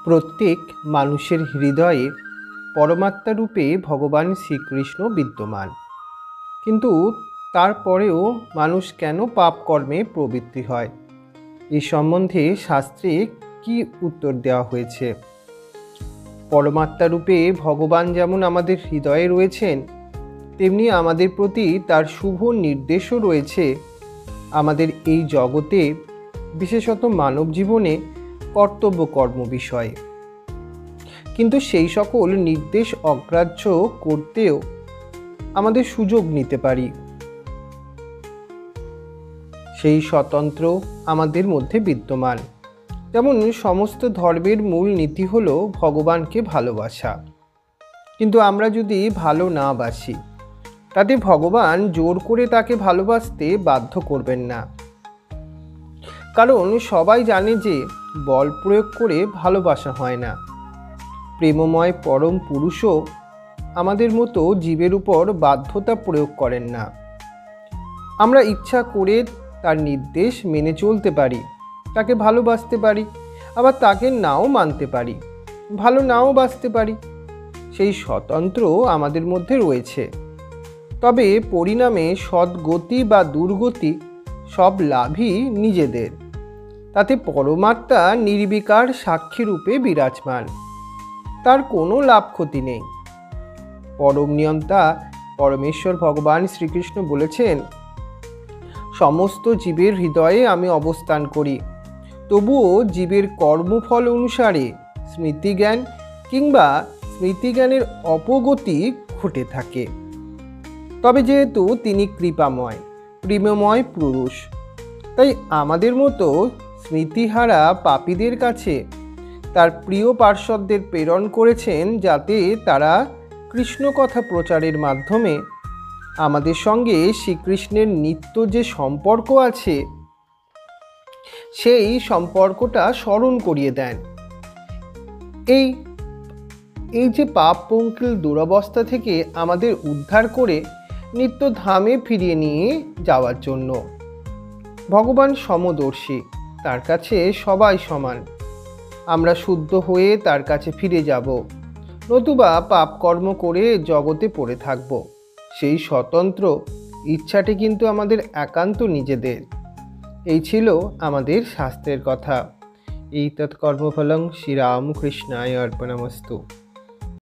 প্রত্যেক মানুষের হৃদয়ে পরমাত্মা রূপে ভগবান শ্রীকৃষ্ণ বিদ্যমান, কিন্তু তারপরেও মানুষ কেন পাপ কর্মে প্রবৃত্তি হয়, এ সম্বন্ধে শাস্ত্রে কি উত্তর দেওয়া হয়েছে? পরমাত্মা রূপে ভগবান যেমন আমাদের হৃদয়ে রয়েছেন, তেমনি আমাদের প্রতি তার শুভ নির্দেশও রয়েছে আমাদের এই জগতে, বিশেষত মানব জীবনে কর্তব্য কর্ম বিষয়ে। কিন্তু সেই সকল নির্দেশ অগ্রাহ্য করতেও আমাদের সুযোগ নিতে পারি, সেই স্বতন্ত্র আমাদের মধ্যে বিদ্যমান। যেমন সমস্ত ধর্মের মূল নীতি হলো ভগবানকে ভালোবাসা, কিন্তু আমরা যদি ভালো না বাসি, তাতে ভগবান জোর করে তাকে ভালোবাসতে বাধ্য করবেন না। কারণ সবাই জানে যে বল প্রয়োগ করে ভালোবাসা হয় না। প্রেমময় পরম পুরুষও আমাদের মতো জীবের উপর বাধ্যতা প্রয়োগ করেন না। আমরা ইচ্ছা করে তার নির্দেশ মেনে চলতে পারি, তাকে ভালোবাসতে পারি, আবার তাকে নাও মানতে পারি, ভালো নাও বাসতে পারি। সেই স্বতন্ত্র আমাদের মধ্যে রয়েছে। তবে পরিণামে সদ্গতি বা দুর্গতি সব লাভই নিজেদের। তাতে পরমাত্মা নির্বিকার সাক্ষী রূপে বিরাজমান, তার কোনো লাভ ক্ষতি নেই। পরম নিয়ন্তা পরমেশ্বর ভগবান শ্রীকৃষ্ণ বলেছেন, সমস্ত জীবের হৃদয়ে আমি অবস্থান করি, তবুও জীবের কর্মফল অনুসারে স্মৃতিজ্ঞান কিংবা স্মৃতিজ্ঞানের অপগতি ঘটে থাকে। তবে যেহেতু তিনি কৃপাময় প্রেমময় পুরুষ, তাই আমাদের মতো স্মৃতিহারা পাপীদের কাছে তার প্রিয় পার্ষদদের প্রেরণ করেছেন, যাতে তারা কৃষ্ণ কথা প্রচারের মাধ্যমে আমাদের সঙ্গে শ্রীকৃষ্ণের নিত্য যে সম্পর্ক আছে, সেই সম্পর্কটা স্মরণ করিয়ে দেন। এই যে পাপ পঙ্কিল দুরবস্থা থেকে আমাদের উদ্ধার করে নিত্য ধামে ফিরিয়ে নিয়ে যাওয়ার জন্য। ভগবান সমদর্শী, তার কাছে সবাই সমান। আমরা শুদ্ধ হয়ে তার কাছে ফিরে যাব, নতুবা পাপ কর্ম করে জগতে পড়ে থাকব। সেই স্বতন্ত্র ইচ্ছাটি কিন্তু আমাদের একান্ত নিজেদের। এই ছিল আমাদের শাস্ত্রের কথা। এইতৎ কর্মফলং শ্রীরামকৃষ্ণায় অর্পণমস্তু।